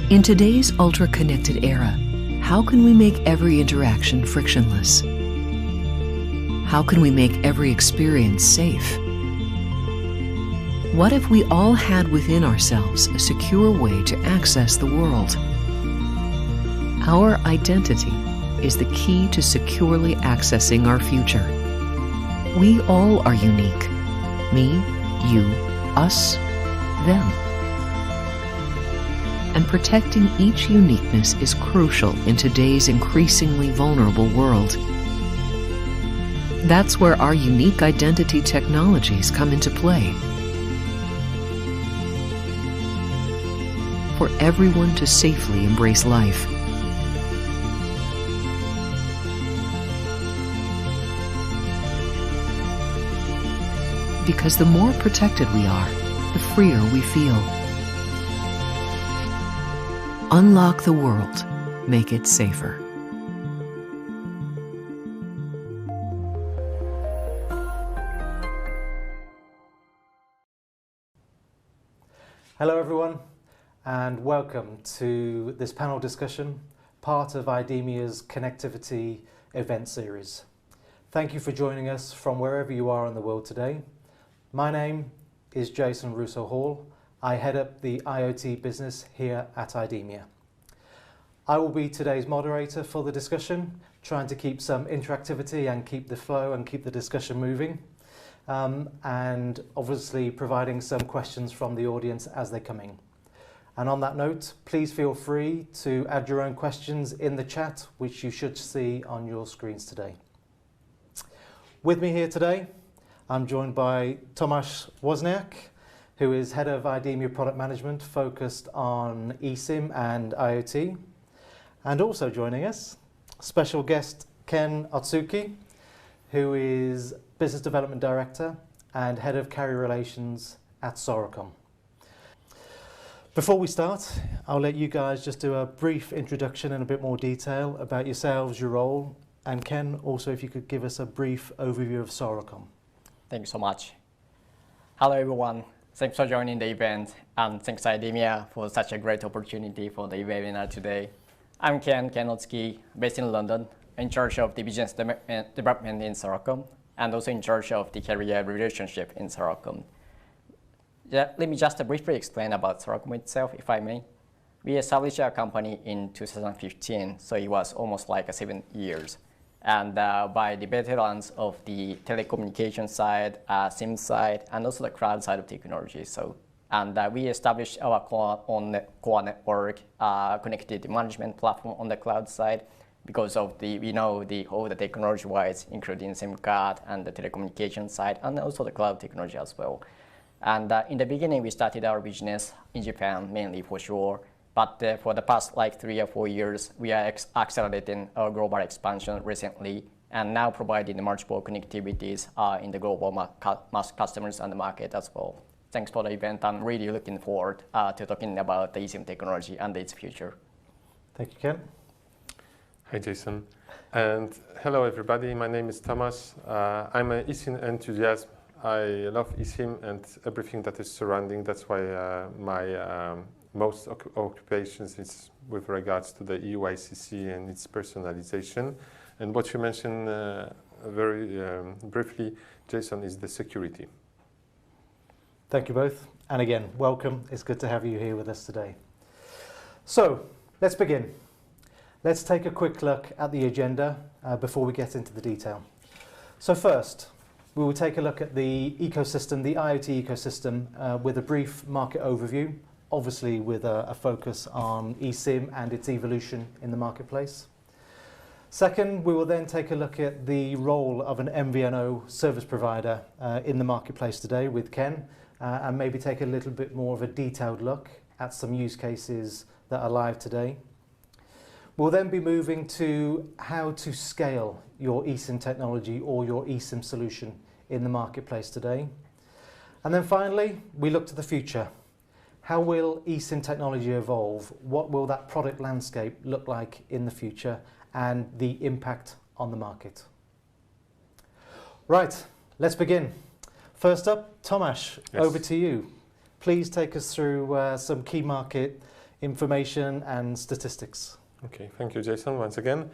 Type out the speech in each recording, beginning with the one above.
In today's ultra-connected era, how can we make every interaction frictionless? How can we make every experience safe? What if we all had within ourselves a secure way to access the world? Our identity is the key to securely accessing our future. We all are unique. Me, you, us, them. And protecting each uniqueness is crucial in today's increasingly vulnerable world. That's where our unique identity technologies come into play. For everyone to safely embrace life. Because the more protected we are, the freer we feel. Unlock the world. Make it safer. Hello everyone, and welcome to this panel discussion, part of Idemia's Connectivity event series. Thank you for joining us from wherever you are in the world today. My name is Jason Russo-Hall. I head up the IoT business here at Idemia. I will be today's moderator for the discussion, trying to keep some interactivity and keep the flow and keep the discussion moving. And obviously providing some questions from the audience as they come in. And on that note, please feel free to add your own questions in the chat, which you should see on your screens today. With me here today, I'm joined by Tomasz Wozniak, who is Head of Idemia Product Management, focused on eSIM and IoT. And also joining us, special guest Ken Otsuki, who is Business Development Director and Head of Carrier Relations at Soracom. Before we start, I'll let you guys just do a brief introduction in a bit more detail about yourselves, your role, and Ken, also if you could give us a brief overview of Soracom. Thank you so much. Hello everyone, thanks for joining the event, and thanks Idemia for such a great opportunity for the webinar today. I'm Ken Otsuki, based in London, in charge of the business development in Soracom, and also in charge of the carrier relationship in Soracom. Yeah, let me just briefly explain about Soracom itself, if I may. We established our company in 2015, so it was almost like 7 years. And by the veterans of the telecommunication side, SIM side, and also the cloud side of technology. And we established our core network connected management platform on the cloud side because of we know all the technology-wise, including SIM card and the telecommunication side, and also the cloud technology as well. And in the beginning, we started our business in Japan, mainly for sure. But for the past 3 or 4 years, we are accelerating our global expansion recently, and now providing multiple connectivities in the global mass customers and the market as well. Thanks for the event. I'm really looking forward to talking about the eSIM technology and its future. Thank you, Ken. Hi, Jason. And hello, everybody. My name is Tomasz. I'm an eSIM enthusiast. I love eSIM and everything that is surrounding. That's why my most occupations is with regards to the EUICC and its personalization. And what you mentioned very briefly, Jason, is the security. Thank you both. And again, welcome. It's good to have you here with us today. So let's begin. Let's take a quick look at the agenda before we get into the detail. So first, we will take a look at the ecosystem, the IoT ecosystem, with a brief market overview, obviously with a focus on eSIM and its evolution in the marketplace. Second, we will then take a look at the role of an MVNO service provider in the marketplace today with Ken, and maybe take a little bit more of a detailed look at some use cases that are live today. We'll then be moving to how to scale your eSIM technology or your eSIM solution in the marketplace today. And then finally, we look to the future. How will eSIM technology evolve? What will that product landscape look like in the future, and the impact on the market? Right, let's begin. First up, Tomasz, Yes. over to you. Please take us through some key market information and statistics. Okay, thank you, Jason, once again.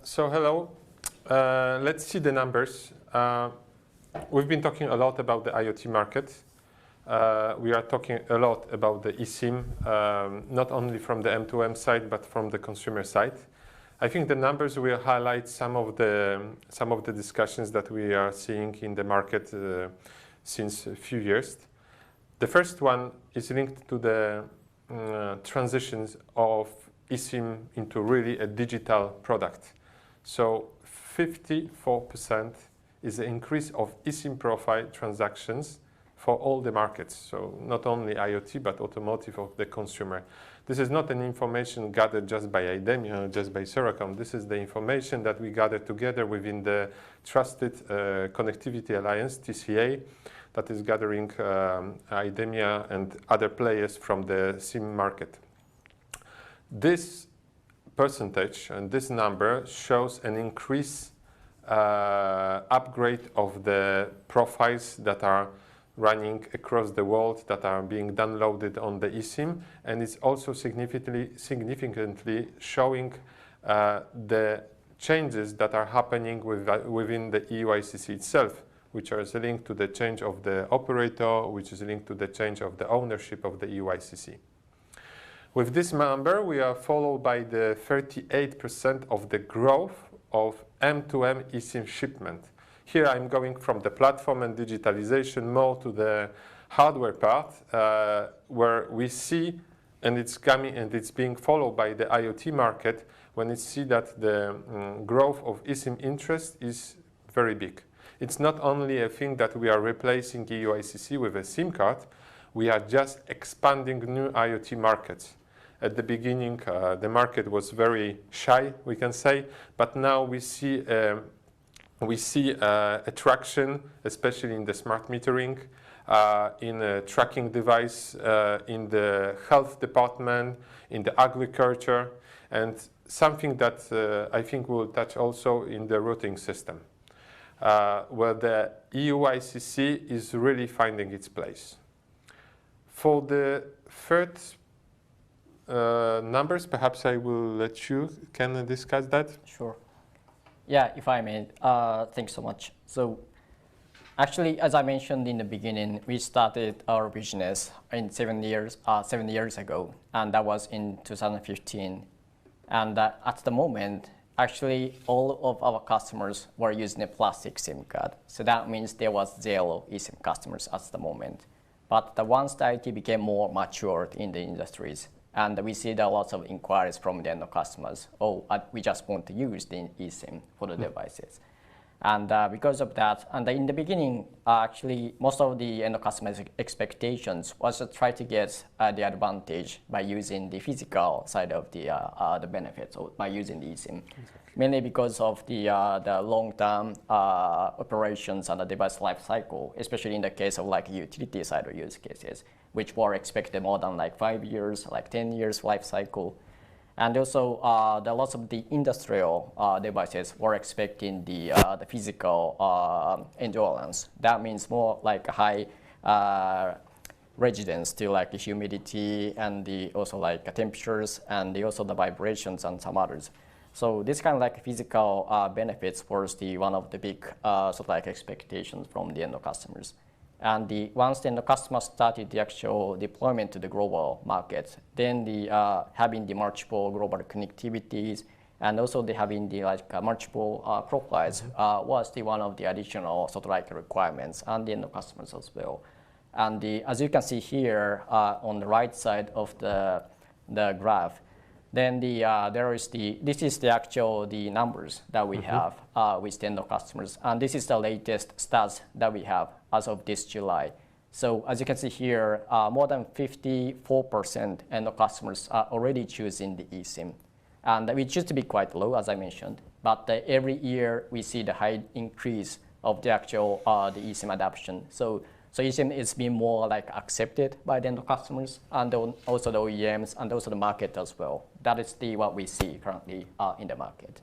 So hello, let's see the numbers. We've been talking a lot about the IoT market. We are talking a lot about the eSIM, not only from the M2M side, but from the consumer side. I think the numbers will highlight some of the discussions that we are seeing in the market since a few years. The first one is linked to the transitions of eSIM into really a digital product. So 54% is the increase of eSIM profile transactions for all the markets. So not only IoT, but automotive of the consumer. This is not an information gathered just by Idemia, just by Soracom. This is the information that we gathered together within the Trusted Connectivity Alliance, TCA, that is gathering Idemia and other players from the SIM market. This percentage and this number shows an increase upgrade of the profiles that are running across the world, that are being downloaded on the eSIM, and it's also significantly showing the changes that are happening within the EUICC itself, which are linked to the change of the operator, which is linked to the change of the ownership of the EUICC. With this number, we are followed by the 38% of the growth of M2M eSIM shipment. Here I'm going from the platform and digitalization more to the hardware part, where we see, and it's coming and it's being followed by the IoT market, when we see that the growth of eSIM interest is very big. It's not only a thing that we are replacing EUICC with a SIM card, we are just expanding new IoT markets. At the beginning, the market was very shy, we can say, but now we see attraction, especially in the smart metering, in a tracking device, in the health department, in the agriculture, and something that I think we'll touch also in the routing system, where the EUICC is really finding its place. For the third numbers, perhaps I will let you can discuss that. Sure. Yeah, if I may. Thanks so much. So actually, as I mentioned in the beginning, we started our business in 7 years ago, and that was in 2015. And at the moment, actually, all of our customers were using a plastic SIM card. So that means there was 0 eSIM customers at the moment. But once the IT became more matured in the industries, and we see there are lots of inquiries from the end customers. Oh, we just want to use the eSIM for the devices. And because of that, and in the beginning, actually, most of the end customers' expectations was to try to get the advantage by using the physical side of the benefits, or by using the eSIM. Exactly. Mainly because of the long-term operations and the device life cycle, especially in the case of like utility side of use cases, which were expected more than like 5 years, like 10 years life cycle. And also, the lots of the industrial devices were expecting the physical endurance. That means more like high residence to like the humidity and also like temperatures and also the vibrations and some others. So this kind of like physical benefits was one of the big sort of like expectations from the end customers. And once the customer started the actual deployment to the global market, then having the multiple global connectivities and also having the multiple profiles was one of the additional sort of like requirements and the end customers as well. And as you can see here on the right side of the graph, then this is the actual numbers that we have with the end customers, and this is the latest stats that we have as of this July. So as you can see here, more than 54% end customers are already choosing the eSIM, and which used to be quite low, as I mentioned. But every year we see the high increase of the actual the eSIM adoption. So eSIM is being more like accepted by the end customers and also the OEMs and also the market as well. That is what we see currently in the market.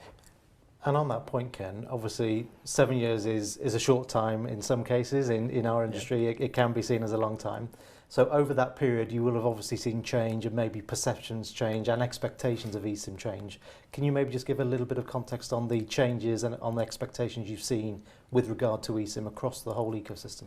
And on that point, Ken, obviously 7 years is a short time in some cases. In our industry, it can be seen as a long time. So over that period, you will have obviously seen change and maybe perceptions change and expectations of eSIM change. Can you maybe just give a little bit of context on the changes and on the expectations you've seen with regard to eSIM across the whole ecosystem?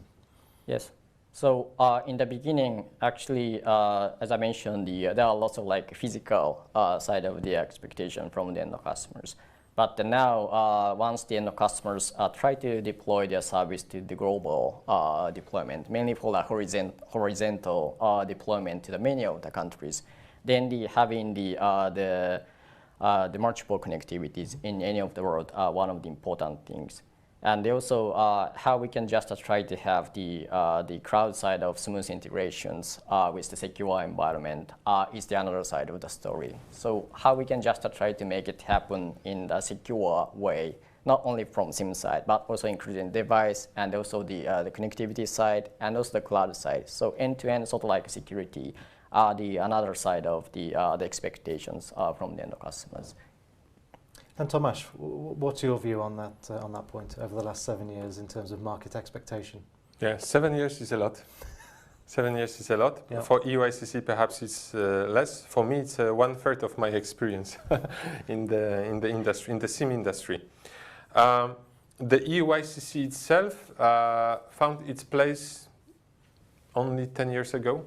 Yes. So in the beginning, actually, as I mentioned, there are lots of like physical side of the expectation from the end customers. But now, once the end customers try to deploy their service to the global deployment, mainly for the horizontal deployment to the many of the countries, then having the multiple connectivities in any of the world are one of the important things. And also how we can just try to have the cloud side of smooth integrations with the secure environment is the another side of the story. So how we can just try to make it happen in the secure way, not only from SIM side, but also including device and also the connectivity side and also the cloud side. So end-to-end sort of like security are the another side of the expectations from the end customers. And Tomasz, what's your view on that point over the last 7 years in terms of market expectation? Yeah, 7 years is a lot. 7 years is a lot. Yeah. For EUICC, perhaps it's less. For me, it's 1/3 of my experience in the industry, in the SIM industry. The EUICC itself found its place only 10 years ago.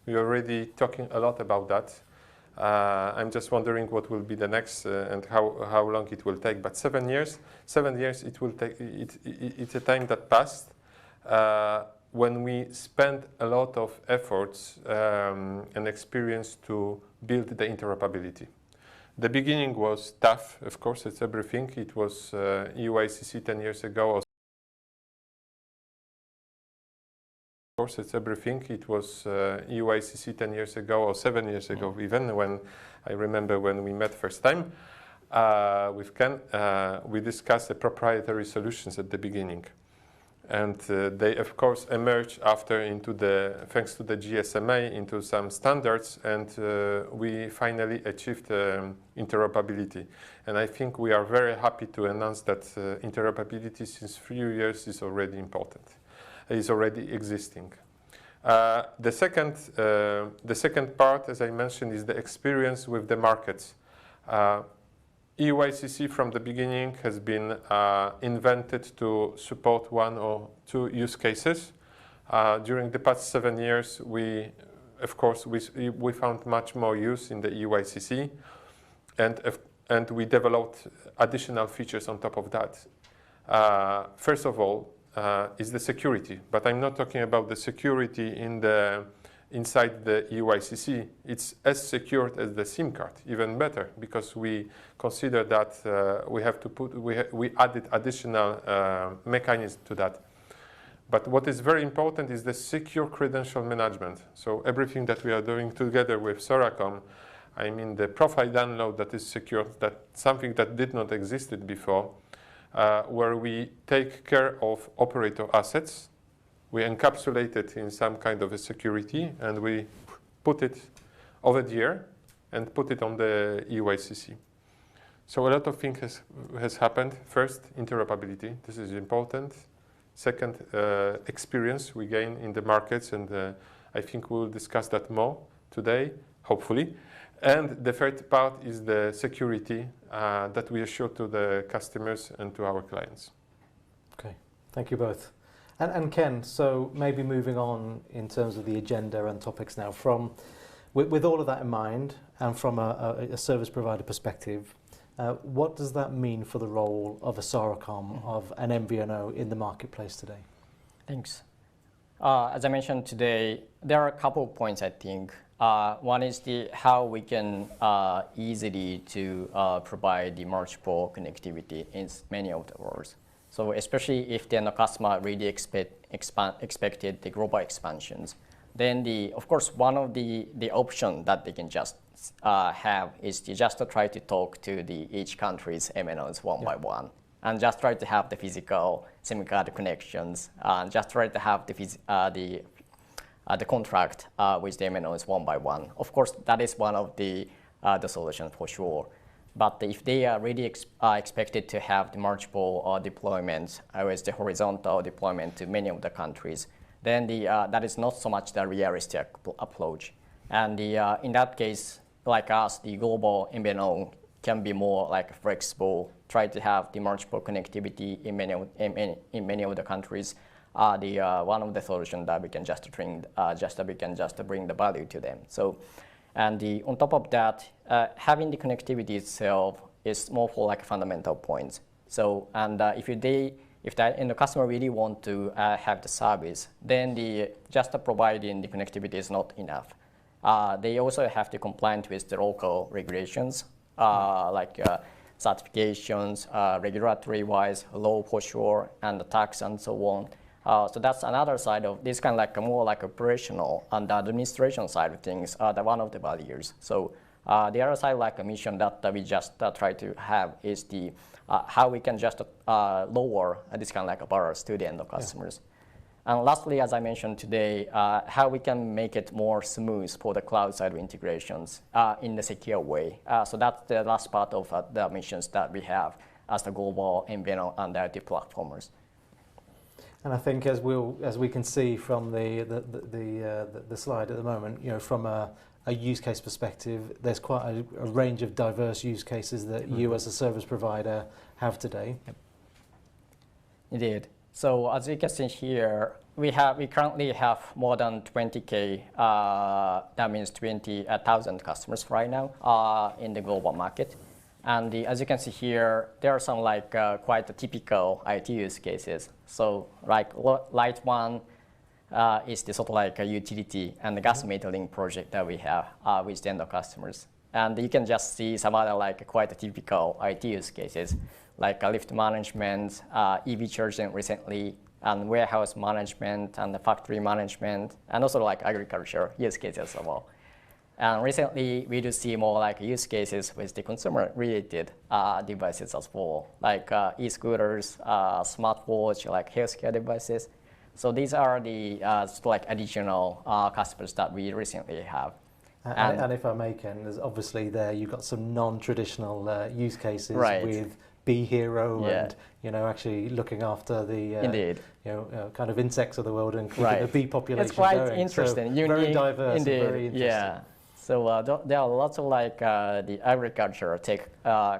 We're already talking a lot about that. I'm just wondering what will be the next and how long it will take. But 7 years it will take. It's a time that passed when we spent a lot of efforts and experience to build the interoperability. The beginning was tough, of course. It's everything. It was EUICC 10 years ago. Of course, it's everything. It was EUICC 10 years ago or 7 years ago, even when I remember when we met first time with Ken, we discussed the proprietary solutions at the beginning. And they, of course, emerged after thanks to the GSMA, into some standards, and we finally achieved interoperability. And I think we are very happy to announce that interoperability since 3 years is already important. Is already existing. The second part, as I mentioned, is the experience with the markets. EUICC from the beginning has been invented to support 1 or 2 use cases. During the past 7 years, we found much more use in the EUICC, and we developed additional features on top of that. First of all, is the security, but I'm not talking about the security inside the EUICC. It's as secured as the SIM card, even better, because we consider that we added additional mechanisms to that. But what is very important is the secure credential management. So everything that we are doing together with Soracom, I mean the profile download that is secure, that something that did not existed before. Where we take care of operator assets, we encapsulate it in some kind of a security, and we put it over the air and put it on the EUICC. So a lot of things has happened. First, interoperability. This is important. Second, experience we gain in the markets, and I think we will discuss that more today, hopefully. And the third part is the security that we assure to the customers and to our clients. Okay, thank you both. And Ken, so maybe moving on in terms of the agenda and topics now, with all of that in mind and from a service provider perspective, what does that mean for the role of a Soracom, of an MVNO in the marketplace today? Thanks. As I mentioned today, there are a couple of points I think. One is how we can easily to provide the multiple connectivity in many of the worlds. So especially if the customer really expected the global expansions, then of course one of the option that they can just have is to just try to talk to each country's MNOs one by one, and just try to have the physical SIM card connections, and just try to have the contract with the MNOs one by one. Of course, that is one of the solutions for sure. But if they are really expected to have the multiple deployments with the horizontal deployment to many of the countries, then that is not so much the realistic approach. And in that case, like us, the global MVNO can be more like flexible, try to have the multiple connectivity in many of the countries. One of the solutions that we can just bring the value to them. So, and on top of that, having the connectivity itself is more for like fundamental points. So, and if the customer really want to have the service, then just providing the connectivity is not enough. They also have to comply with the local regulations, like certifications, regulatory-wise, law for sure, and the tax and so on. So that's another side of this kind of like more like operational and the administration side of things, one of the barriers. So the other side, like a mission that we just try to have is the how we can just lower this kind of like barriers to the end of customers. Yeah. And lastly, as I mentioned today, how we can make it more smooth for the cloud side of integrations in a secure way. So that's the last part of the missions that we have as the global MVNO and IoT platformers. And I think as we can see from the slide at the moment, you know, from a use case perspective, there's quite a range of diverse use cases that you as a service provider have today. Yep. Indeed. So as you can see here, we currently have more than 20K, that means 20,000 customers right now in the global market. And as you can see here, there are some like quite typical IoT use cases. So like light one is the sort of like a utility and the gas metering project that we have with the end of customers. And you can just see some other like quite typical IoT use cases, like lift management, EV charging recently, and warehouse management, and the factory management, and also like agriculture use cases as well. And recently, we do see more like use cases with the consumer-related devices as well, like e-scooters, smartwatch, like healthcare devices. So these are the like additional customers that we recently have. And if I may, Ken, there's obviously there you've got some non-traditional use cases with Bee Hero and actually looking after the kind of insects of the world and keeping the bee population It's quite going. interesting, so very diverse, indeed. And very interesting. Yeah. So there are lots of like the agriculture tech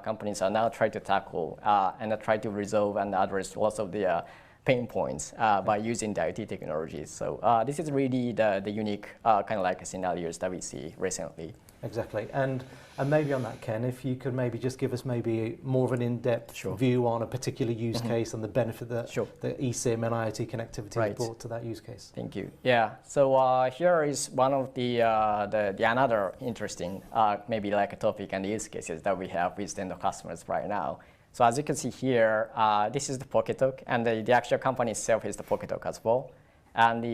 companies are now trying to tackle and try to resolve and address lots of the pain points by using the IoT technologies. So this is really the unique kind of like scenarios that we see recently. Exactly. And maybe on that, Ken, if you could maybe just give us maybe more of an in-depth view on a particular use case and the benefit that the eSIM and IoT connectivity has brought to that use case. Thank you. Yeah. So here is one of the another interesting maybe like a topic and use cases that we have with the end of customers right now. So as you can see here, this is the Pcoketalk, and the actual company itself is the Pcoketalk as well. And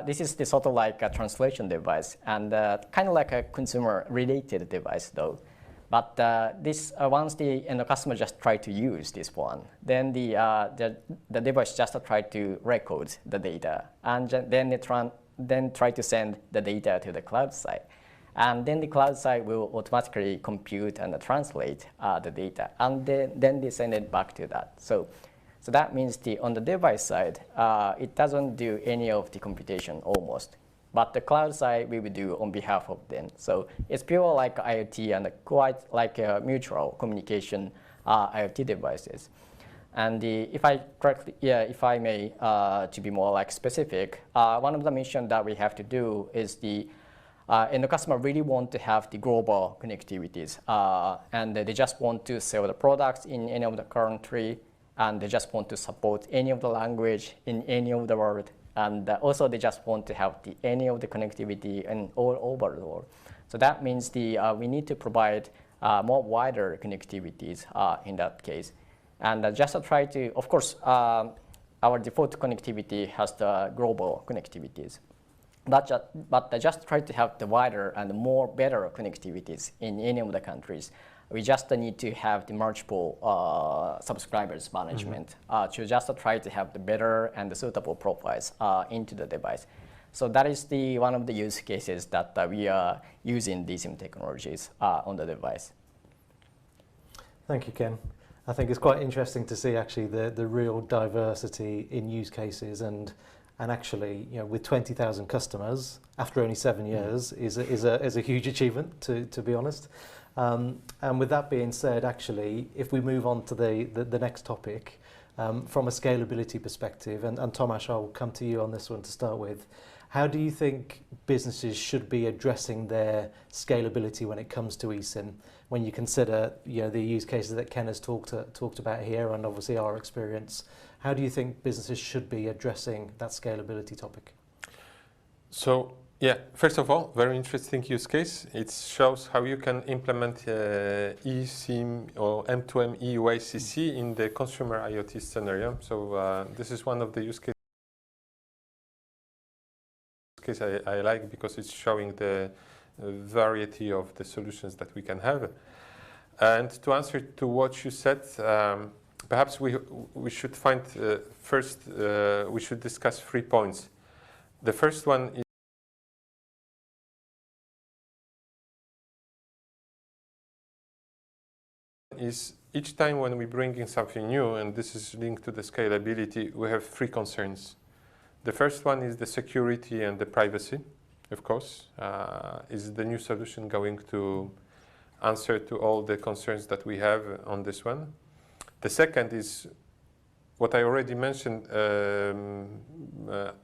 this is the sort of like a translation device, and kind of like a consumer-related device though. But this once the customer just try to use this one, then the device just try to record the data, and then they try to send the data to the cloud side. And then the cloud side will automatically compute and translate the data, and then they send it back to that. So that means on the device side, it doesn't do any of the computation almost, but the cloud side we will do on behalf of them. So it's pure like IoT and quite like mutual communication IoT devices. And if I may, to be more like specific, one of the missions that we have to do is and the customer really want to have the global connectivities, and they just want to sell the products in any of the country, and they just want to support any of the language in any of the world, and also they just want to have any of the connectivity in all over the world. So that means we need to provide more wider connectivities in that case, and just to try to, of course, our default connectivity has the global connectivities. But just try to have the wider and more better connectivities in any of the countries. We just need to have the multiple subscribers management to just try to have the better and the suitable profiles into the device. So that is one of the use cases that we are using eSIM technologies on the device. Thank you, Ken. I think it's quite interesting to see actually the real diversity in use cases, and And actually, with 20,000 customers after only 7 years is a huge achievement, to be honest. And with that being said, actually, if we move on to the next topic, from a scalability perspective, and Tomasz, I'll come to you on this one to start with. How do you think businesses should be addressing their scalability when it comes to eSIM? When you consider the use cases that Ken has talked about here, and obviously our experience, how do you think businesses should be addressing that scalability topic? So yeah, first of all, very interesting use case. It shows how you can implement eSIM or M2M eUICC in the consumer IoT scenario. So this is one of the use cases I like, because it's showing the variety of the solutions that we can have. And to answer to what you said, perhaps we should find first we should discuss 3 points. The first one is each time when we bring in something new, and this is linked to the scalability, we have 3 concerns. The first one is the security and the privacy, of course. Is the new solution going to answer to all the concerns that we have on this one? The second is what I already mentioned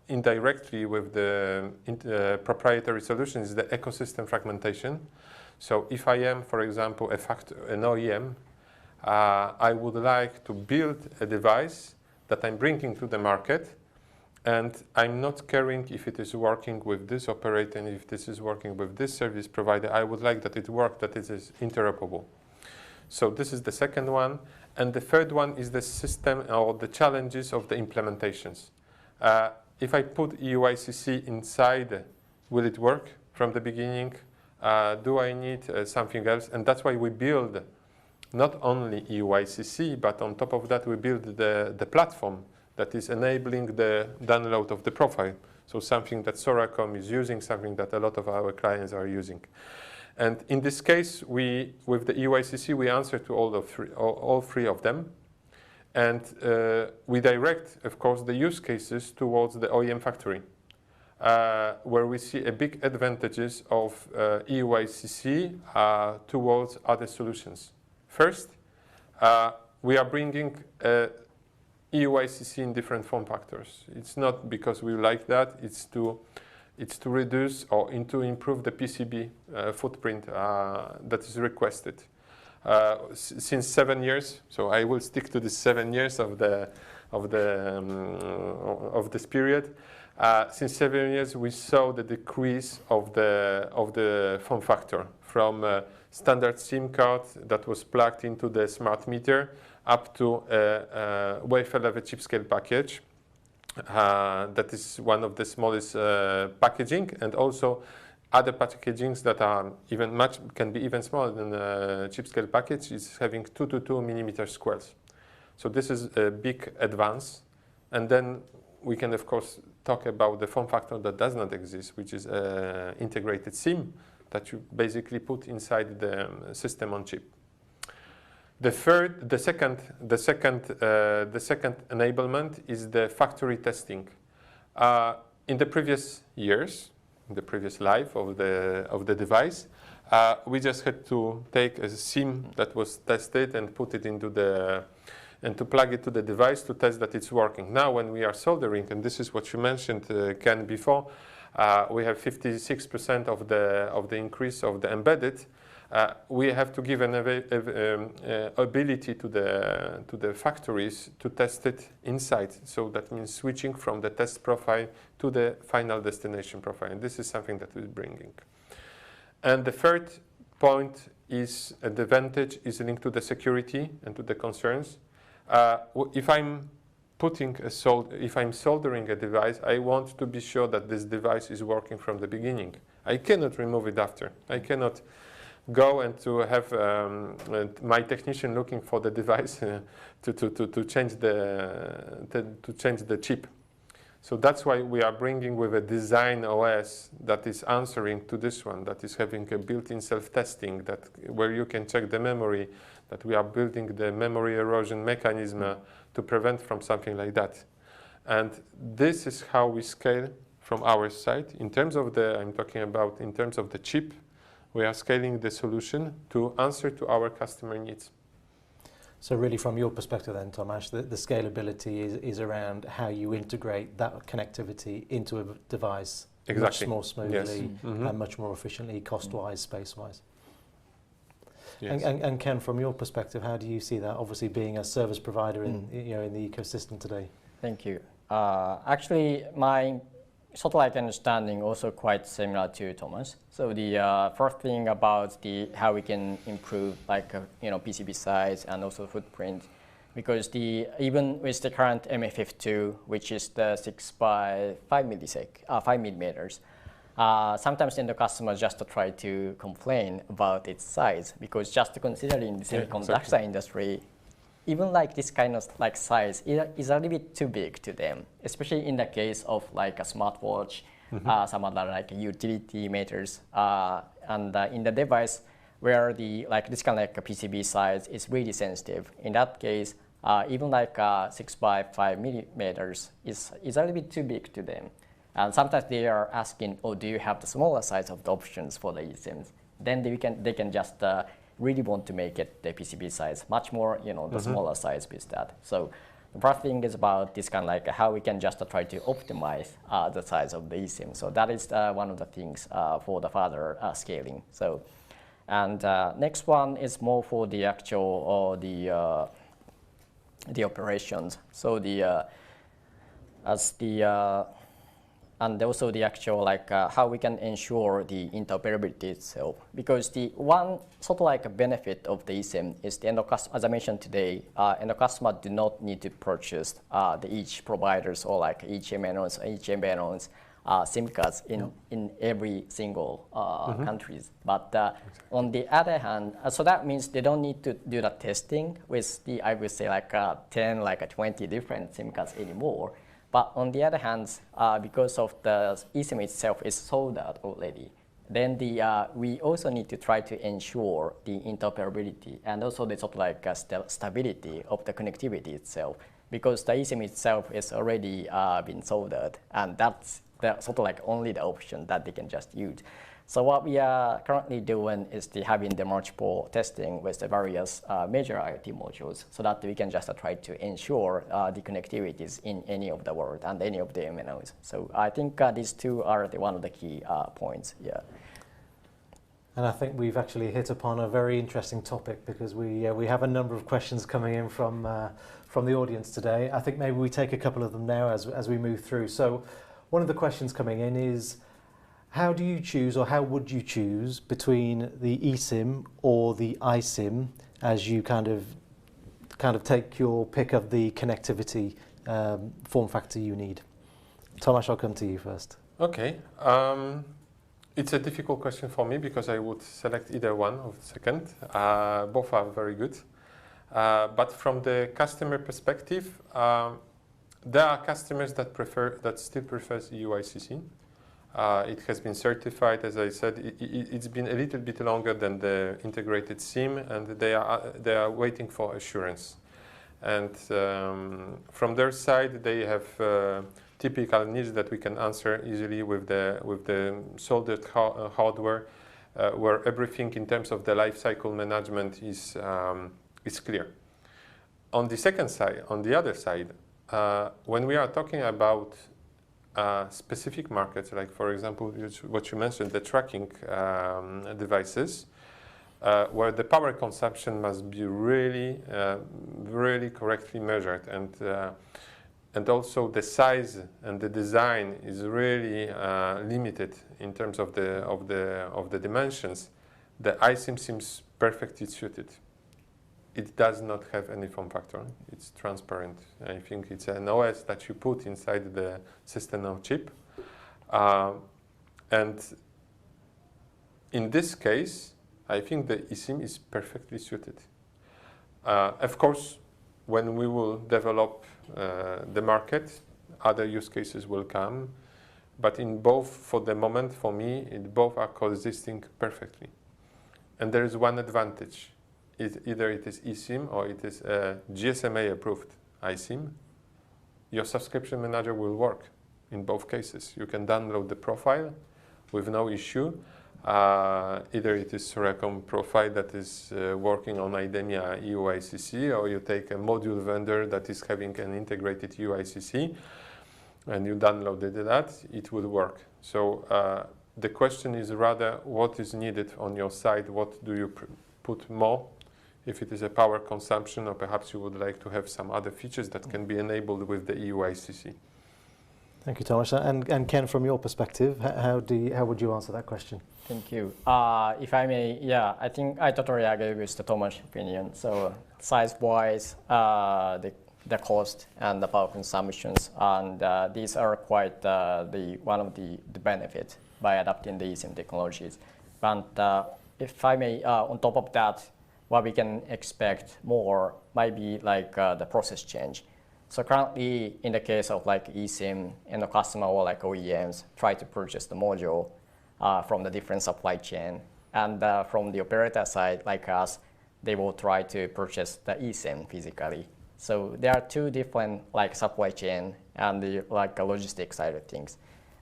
indirectly with the proprietary solution, is the ecosystem fragmentation. So if I am, for example, an OEM, I would like to build a device that I'm bringing to the market, and I'm not caring if it is working with this operator and if this is working with this service provider. I would like that it works, that it is interoperable. So this is the second one. And the third one is the system or the challenges of the implementations. If I put eUICC inside, will it work from the beginning? Do I need something else? And that's why we build not only eUICC, but on top of that we build the platform that is enabling the download of the profile. So something that Soracom is using, something that a lot of our clients are using. And in this case, with the eUICC, we answer to all three of them. And we direct, of course, the use cases towards the OEM factory, where we see a big advantages of eUICC towards other solutions. First, we are bringing eUICC in different form factors. It's not because we like that, it's to reduce or to improve the PCB footprint that is requested. Since 7 years, so I will stick to the 7 years of this period. Since 7 years, we saw the decrease of the form factor from standard SIM card that was plugged into the smart meter up to a wafer level chip scale package. That is one of the smallest packaging, and also other packagings that are can be even smaller than a chip scale package is having 2 to 2 millimeter squares. So this is a big advance. And then we can of course talk about the form factor that does not exist, which is integrated SIM that you basically put inside the system on chip. The second enablement is the factory testing. In the previous years, in the previous life of the device, we just had to take a SIM that was tested and put it into and to plug it to the device to test that it's working. Now, when we are soldering, and this is what you mentioned, Ken, before, we have 56% of the increase of the embedded. We have to give an ability to the factories to test it inside. So that means switching from the test profile to the final destination profile. And this is something that we're bringing. And the third point is the advantage is linked to the security and to the concerns. If I'm soldering a device, I want to be sure that this device is working from the beginning. I cannot remove it after. I cannot go and to have my technician looking for the device to change the chip. So that's why we are bringing with a design OS that is answering to this one, that is having a built-in self-testing, where you can check the memory, that we are building the memory erosion mechanism to prevent from something like that. And this is how we scale from our side. In terms of I'm talking about in terms of the chip, we are scaling the solution to answer to our customer needs. So really from your perspective then, Tomasz, the scalability is around how you integrate that connectivity into a device Exactly. much more smoothly Yes. Mm-hmm. and much more efficiently, cost-wise, space-wise. Yes. And Ken, from your perspective, how do you see that? Obviously, being a service provider in the ecosystem today. Thank you. Actually, my sort of like understanding also quite similar to Thomas. So the first thing about how we can improve PCB size and also footprint, because even with the current MFF2, which is the 6 by 5 millimeters, sometimes the customers just try to complain about its size, because just considering the semiconductor industry, even like this kind of like size is a little bit too big to them, especially in the case of like a smartwatch, some other like utility matters, and in the device where this kind of like a PCB size is really sensitive. In that case, even like 6 by 5 millimeters is a little bit too big to them. And sometimes they are asking, oh, do you have the smaller size of the options for the eSIMs? Then they can just really want to make it the PCB size much more, the smaller size with that. So the first thing is about this kind of like how we can just try to optimize the size of the eSIM. So that is one of the things for the further scaling. So, and next one is more for the actual the operations. So and also the actual how we can ensure the interoperability itself. Because the one sort of like a benefit of the eSIM is the end customer, as I mentioned today, end customer do not need to purchase each providers or like each MVNOs SIM cards in every single countries. But on the other hand, so that means they don't need to do the testing with I would say 10, 20 different SIM cards anymore. But on the other hand, because of the eSIM itself is sold out already, then we also need to try to ensure the interoperability and also the sort of like stability of the connectivity itself, because the eSIM itself is already been sold out, and that's sort of like only the option that they can just use. So what we are currently doing is having the multiple testing with the various major IoT modules, so that we can just try to ensure the connectivities in any of the world and any of the MNOs. So I think these two are one of the key points. Yeah. And I think we've actually hit upon a very interesting topic, because we have a number of questions coming in from the audience today. I think maybe we take a couple of them now as we move through. So one of the questions coming in is, how do you choose, or how would you choose between the eSIM or the iSIM as you kind of take your pick of the connectivity form factor you need? Tomasz, I'll come to you first. Okay. It's a difficult question for me, because I would select either one of the second. Both are very good. But from the customer perspective, there are customers that still prefers UICC. It has been certified, as I said. It's been a little bit longer than the integrated SIM, and they are waiting for assurance. And from their side, they have typical needs that we can answer easily with the soldered hardware, where everything in terms of the life cycle management is clear. On the other side, when we are talking about specific markets, like for example, what you mentioned, the tracking devices, where the power consumption must be really, really correctly measured, and also the size and the design is really limited in terms of the dimensions. The iSIM seems perfectly suited. It does not have any form factor. It's transparent. I think it's an OS that you put inside the system on chip. And in this case, I think the eSIM is perfectly suited. Of course, when we will develop the market, other use cases will come. But in both, for the moment, for me, both are coexisting perfectly. And there is one advantage. Either it is eSIM or it is a GSMA approved iSIM. your subscription manager will work in both cases. You can download the profile with no issue. Either it is Soracom profile that is working on Idemia UICC, or you take a module vendor that is having an integrated UICC and you downloaded that, it will work. So the question is rather what is needed on your side, what do you put more, if it is a power consumption, or perhaps you would like to have some other features that can be enabled with the UICC. Thank you, Thomas. And Ken, from your perspective, how would you answer that question? Thank you. If I may, yeah, I think I totally agree with the Thomas' opinion. So size-wise, the cost and the power consumptions, and these are quite one of the benefits by adopting the eSIM technologies. But if I may, on top of that, what we can expect more might be like the process change. So currently, in the case of like eSIM, and the customer or like OEMs try to purchase the module from the different supply chain, and from the operator side, like us, they will try to purchase the eSIM physically. So there are two different like supply chain and the like logistics side of things.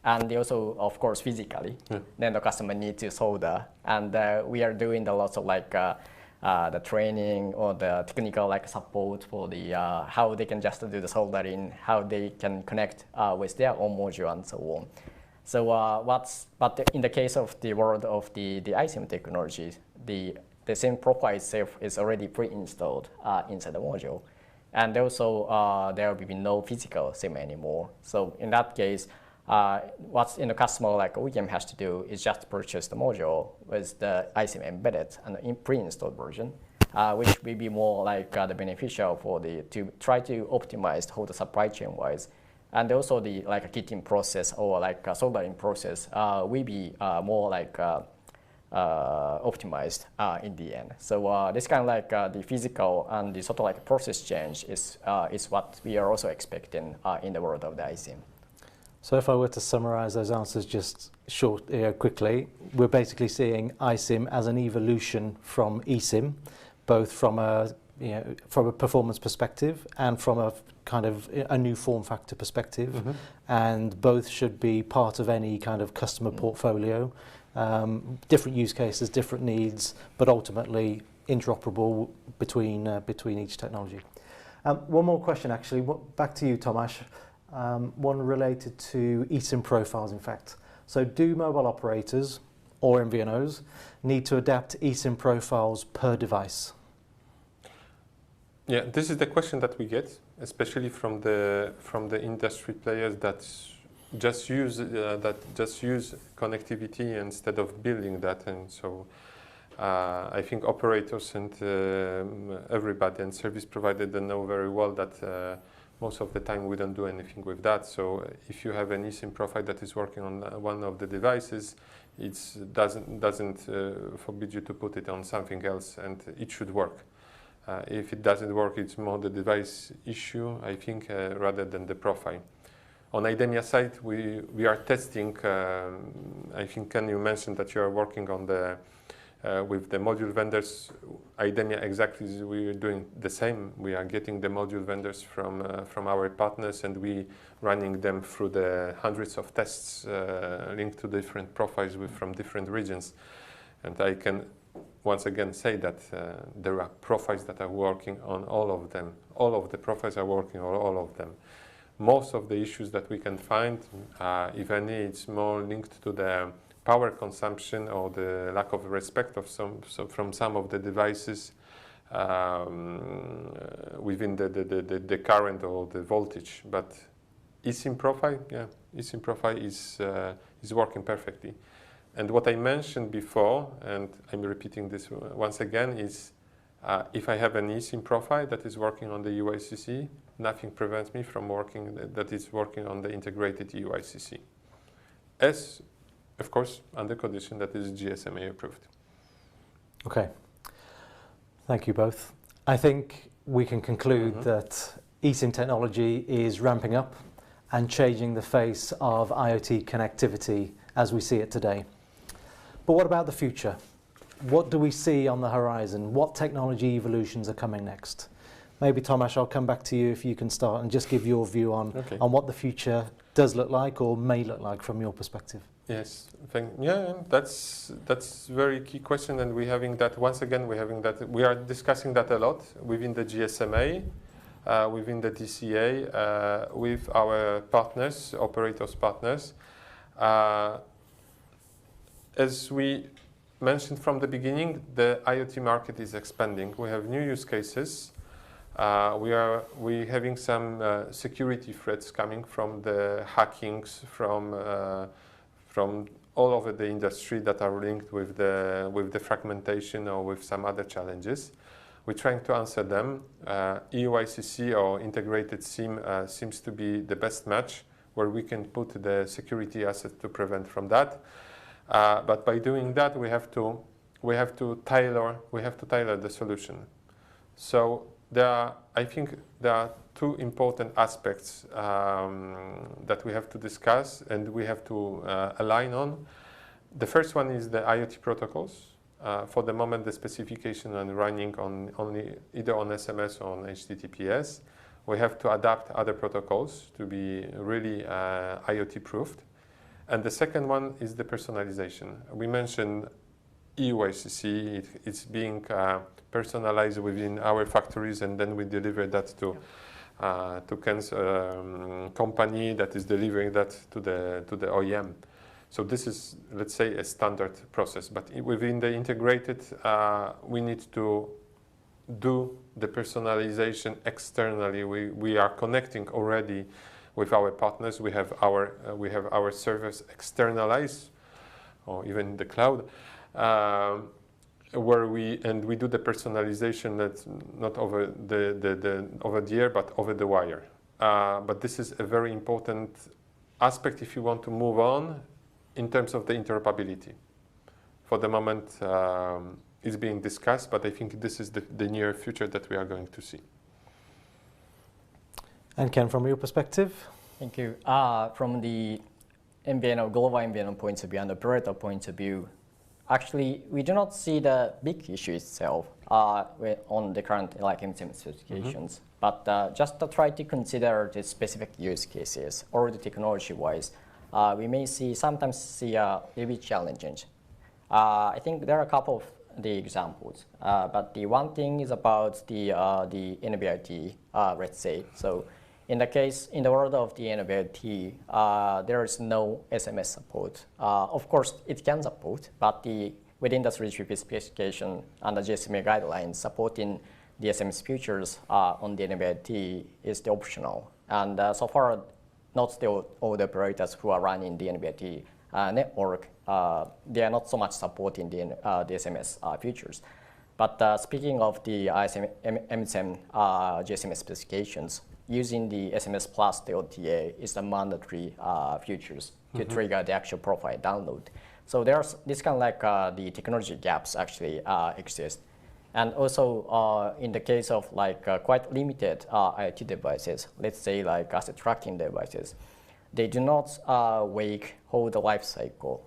And they also, of course, physically, then the customer needs to solder. And we are doing a lot of like the training or the technical like support for the how they can just do the soldering, how they can connect with their own module and so on. So but in the case of the world of the iSIM technologies, the SIM profile itself is already pre-installed inside the module. And also there will be no physical SIM anymore. So in that case, what's in the customer like OEM has to do is just purchase the module with the iSIM embedded and the pre-installed version, which will be more like the beneficial for to try to optimize the whole supply chain wise. And also the like a kitting process or like a soldering process will be more like optimized in the end. So this kind of like the physical and the sort of like process change is what we are also expecting in the world of the iSIM. So if I were to summarize those answers just quickly, we're basically seeing iSIM as an evolution from eSIM, both from a performance perspective and from a kind of a new form factor perspective, and both should be part of any kind of customer portfolio. Different use cases, different needs, but ultimately interoperable between each technology. One more question, actually. Back to you, Tomasz. One related to eSIM profiles, in fact. So do mobile operators or MVNOs need to adapt eSIM profiles per device? Yeah, this is the question that we get, especially from the industry players that just use connectivity instead of building that. And so I think operators and everybody and service providers, they know very well that most of the time we don't do anything with that. So if you have an eSIM profile that is working on one of the devices, it doesn't forbid you to put it on something else, and it should work. If it doesn't work, it's more the device issue, I think, rather than the profile. On Idemia side, we are testing. I think Ken, you mentioned that you are working on with the module vendors. Idemia exactly, we are doing the same. We are getting the module vendors from our partners, and we running them through the hundreds of tests linked to different profiles from different regions. And I can once again say that there are profiles that are working on all of them. All of the profiles are working on all of them. Most of the issues that we can find, if any, it's more linked to the power consumption or the lack of respect of from some of the devices within the current or the voltage. But eSIM profile, yeah, eSIM profile is working perfectly. And what I mentioned before, and I'm repeating this once again, is if I have an eSIM profile that is working on the UICC, nothing prevents me from working that is working on the integrated UICC. As, of course, under condition that is GSMA approved. Okay. Thank you both. I think we can conclude that eSIM technology is ramping up and changing the face of IoT connectivity as we see it today. But what about the future? What do we see on the horizon? What technology evolutions are coming next? maybe Tomasz, I'll come back to you if you can start and just give your view on, Okay. on what the future does look like or may look like from your perspective. Yes, yeah, that's very key question, and we are discussing that a lot within the GSMA, within the DCA, with our partners, operators partners. As we mentioned from the beginning, the IoT market is expanding. We have new use cases. We having some security threats coming from the hackings from all over the industry that are linked with the fragmentation or with some other challenges. We're trying to answer them. EUICC or integrated SIM seems to be the best match, where we can put the security asset to prevent from that. But by doing that, we have to tailor the solution. So I think there are two important aspects that we have to discuss and we have to align on. The first one is the IoT protocols. For the moment, the specification are running on only either on SMS or on HTTPS. We have to adapt other protocols to be really IoT proofed. And the second one is the personalization. We mentioned EUICC, it's being personalized within our factories, and then we deliver that to Ken's company that is delivering that to the OEM. So this is, let's say, a standard process. But within the integrated, we need to do the personalization externally. We are connecting already with our partners. We have our servers externalized, or even in the cloud, where we do the personalization that's not over the air, but over the wire. But this is a very important aspect if you want to move on in terms of the interoperability. For the moment, it's being discussed, but I think this is the near future that we are going to see. And Ken, from your perspective? Thank you. From the MVNO, global MVNO point of view and operator point of view, actually, we do not see the big issue itself on the current MCM specifications. But just to try to consider the specific use cases or the technology-wise, we may sometimes see a little bit challenging. I think there are a couple of the examples, but the one thing is about the NB-IoT, let's say. So in the world of the NB-IoT, there is no SMS support. Of course, it can support, but within the 3GPP specification and the GSMA guidelines, supporting the SMS features on the NB-IoT is the optional. And so far, not all the operators who are running the NB-IoT network, they are not so much supporting the SMS features. But speaking of the ISM, MSM GSM specifications, using the SMS plus the OTA is the mandatory features to trigger the actual profile download. So there's this kind of like the technology gaps actually exist. And also in the case of like quite limited IoT devices, let's say like asset tracking devices, they do not hold the life cycle.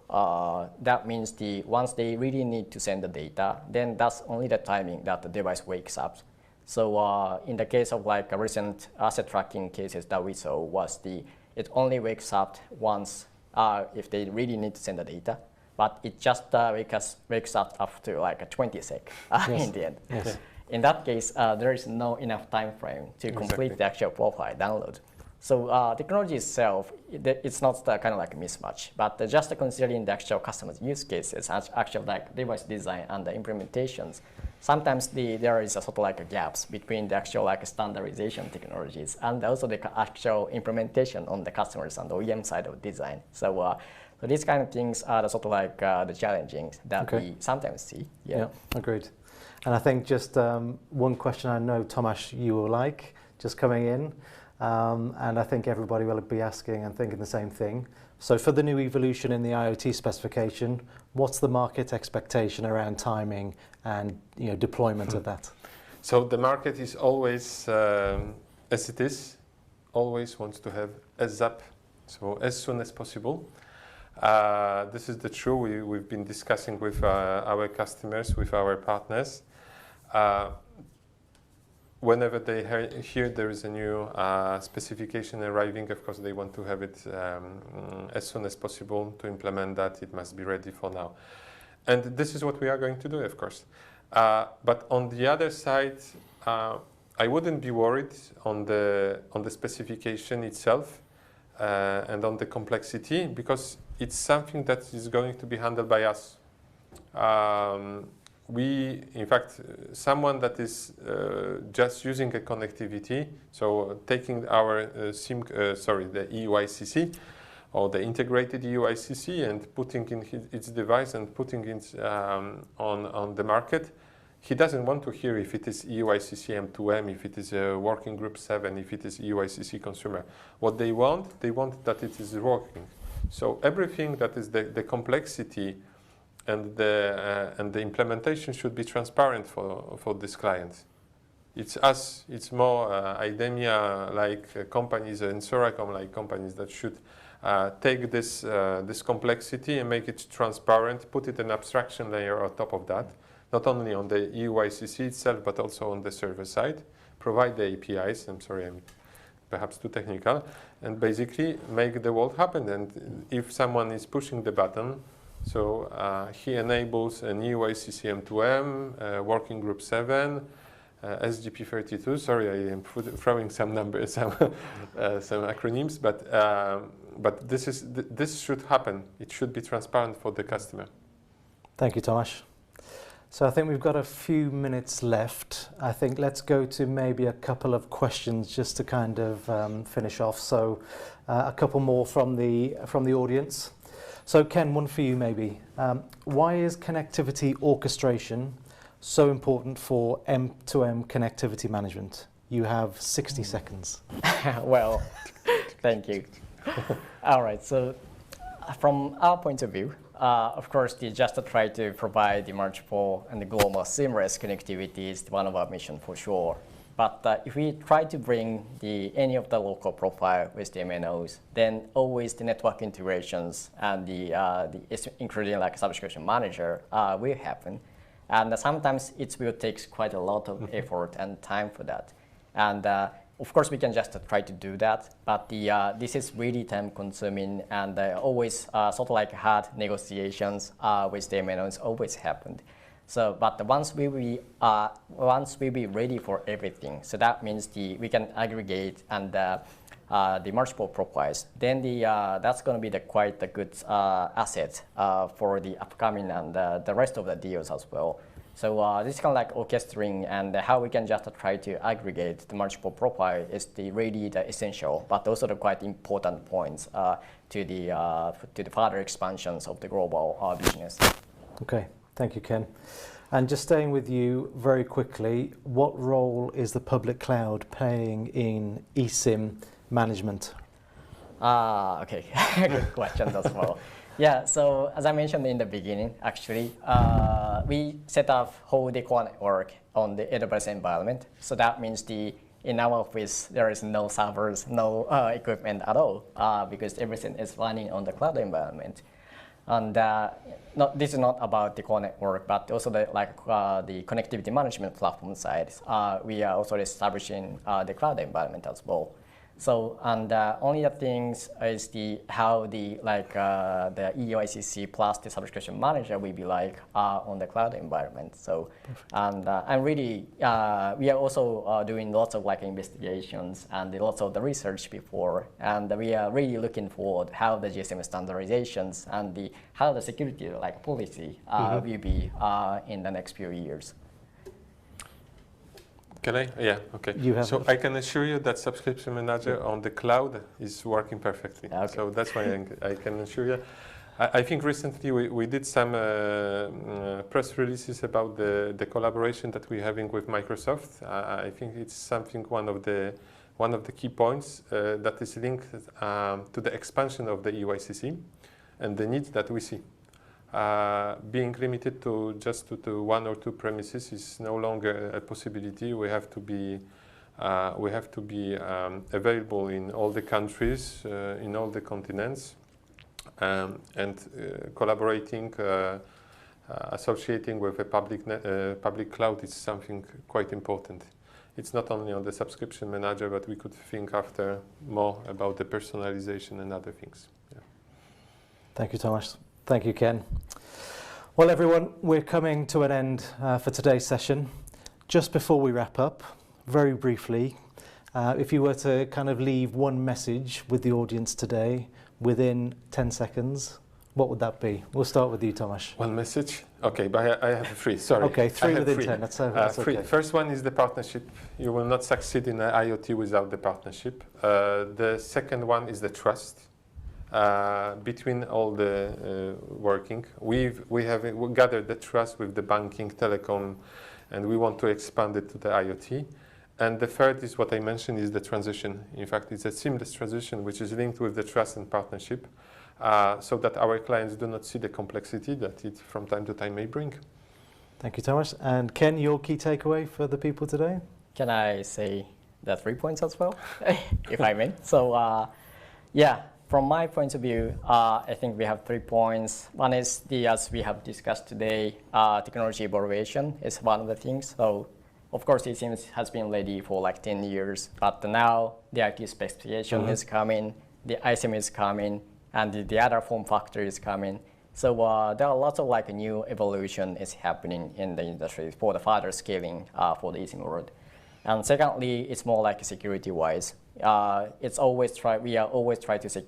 That means once they really need to send the data, then that's only the timing that the device wakes up. So in the case of like recent asset tracking cases that we saw was it only wakes up once if they really need to send the data, but it just wakes up after like a 20 sec in the end. Yes. In that case, there is no enough time frame to complete the actual profile download. So technology itself, it's not the kind of like a mismatch, but just considering the actual customer's use cases, actual like device design and the implementations, sometimes there is a sort of like a gaps between the actual like standardization technologies and also the actual implementation on the customers and the OEM side of design. So these kind of things are the sort of like the challenging that we sometimes see. Yeah, agreed. And I think just one question I know, Tomasz, you will like, just coming in. And I think everybody will be asking and thinking the same thing. So for the new evolution in the IoT specification, what's the market expectation around timing and deployment of that? So the market is always, as it is, always wants to have a ZAP, so as soon as possible. This is the true. We've been discussing with our customers, with our partners. whenever they hear there is a new specification arriving, of course, they want to have it as soon as possible to implement that. It must be ready for now. And this is what we are going to do, of course. But on the other side, I wouldn't be worried on the specification itself and on the complexity, because it's something that is going to be handled by us. In fact, someone that is just using a connectivity, so taking our the EUICC or the integrated EUICC and putting in its device and putting it on the market, he doesn't want to hear if it is EUICC M2M, if it is a working group 7, if it is EUICC consumer. What they want that it is working. So everything that is the complexity and the implementation should be transparent for this client. It's us, it's more Idemia-like companies and Soracom-like companies that should take this complexity and make it transparent, put it an abstraction layer on top of that, not only on the EUICC itself, but also on the server side, provide the APIs, I'm sorry, I'm perhaps too technical, and basically make the world happen. And if someone is pushing the button, so he enables an EUICC M2M, working group 7, SGP32. Sorry, I am throwing some numbers, some acronyms, but this should happen. It should be transparent for the customer. Thank you, Tomasz. So I think we've got a few minutes left. I think let's go to maybe a couple of questions just to kind of finish off. So a couple more from the audience. So Ken, one for you maybe. Why is connectivity orchestration so important for M2M connectivity management? You have 60 seconds. Well, thank you. All right, so from our point of view, of course, just to try to provide the multiple and the global seamless connectivity is one of our mission for sure. But if we try to bring any of the local profile with the MNOs, then always the network integrations and including like subscription manager will happen. And sometimes it will take quite a lot of effort and time for that. And of course, we can just try to do that, but this is really time consuming, and always sort of like hard negotiations with the MNOs always happened. So, but once we be ready for everything, so that means we can aggregate and the multiple profiles. Then that's going to be quite a good asset for the upcoming and the rest of the deals as well. So this kind of like orchestrating and how we can just try to aggregate the multiple profile is really the essential, but also the quite important points to the further expansions of the global business. Okay. Thank you, Ken. And just staying with you very quickly, what role is the public cloud playing in eSIM management? Okay, good questions as well. Yeah, so as I mentioned in the beginning, actually, we set up whole core network on the AWS environment. So that means in our office, there is no servers, no equipment at all, because everything is running on the cloud environment. And this is not about the core network, but also the connectivity management platform side. We are also establishing the cloud environment as well. So, and only the things is how the EUICC plus the subscription manager will be on the cloud environment. So, and I'm really we are also doing lots of investigations and lots of the research before, and we are really looking forward how the GSM standardizations and how the security policy will be in the next few years. Can I? Yeah, okay. So I can assure you that subscription manager on the cloud is working perfectly. Okay. So that's why I can assure you. I think recently we did some press releases about the collaboration that we're having with Microsoft. I think it's something one of the key points that is linked to the expansion of the EUICC and the needs that we see. Being limited to just to one or two premises is no longer a possibility. We have to be available in all the countries, in all the continents, and collaborating, associating with a public cloud is something quite important. it's not only on the subscription manager, but we could think after more about the personalization and other things. Yeah. Thank you, Thomas. Thank you, Ken. Well, everyone, we're coming to an end for today's session. Just before we wrap up, very briefly, if you were to kind of leave one message with the audience today within 10 seconds, what would that be? We'll start with you, Tomasz. One message? Okay, but I have three, sorry. Okay, three within three. 10, that's three. okay. First one is the partnership. You will not succeed in IoT without the partnership. The second one is the trust between all the working. We have gathered the trust with the banking, telecom, and we want to expand it to the IoT. And the third is what I mentioned, is the transition. In fact, it's a seamless transition which is linked with the trust and partnership, so that our clients do not see the complexity that it from time to time may bring. Thank you, Thomas. And Ken, your key takeaway for the people today? Can I say the 3 points as well, if I may? So, yeah, from my point of view, I think we have 3 points. One is, as we have discussed today, technology evaluation is one of the things. So, of course, eSIM has been ready for like 10 years, but now the IT specification is coming, the iSIM is coming, and the other form factor is coming. So there are lots of like new evolution is happening in the industry for the further scaling for the eSIM world. And secondly, it's more like security-wise. We are always try to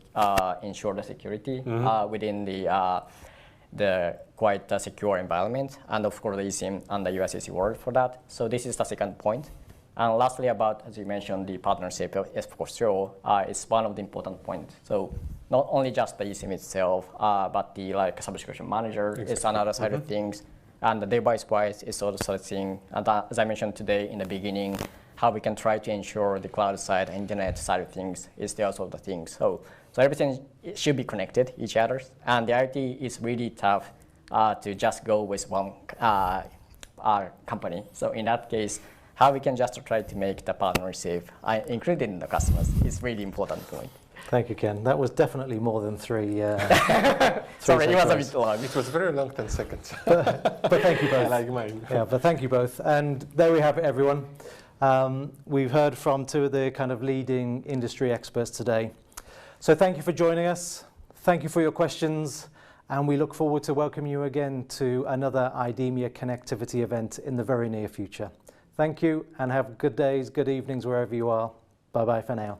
ensure the security within the quite secure environment, and of course the eSIM and the USSC world for that. So this is the second point. And lastly, about, as you mentioned, the partnership is for sure is one of the important points. So not only just the eSIM itself, but the like subscription manager is another side of things, and the device-wise is also a thing. And as I mentioned today in the beginning, how we can try to ensure the cloud side, internet side of things is the also the things. So everything should be connected each other, and the IoT is really tough to just go with one company. So in that case, how we can just try to make the partnership including the customers is really important point. Thank you, Ken. That was definitely more than three. Sorry, it was a bit long. It was very long, 10 seconds. But thank you both. I like mine. Yeah, but thank you both. And there we have it, everyone. We've heard from two of the kind of leading industry experts today. So thank you for joining us. Thank you for your questions. And we look forward to welcoming you again to another Idemia connectivity event in the very near future. Thank you, and have good days, good evenings, wherever you are. Bye-bye for now.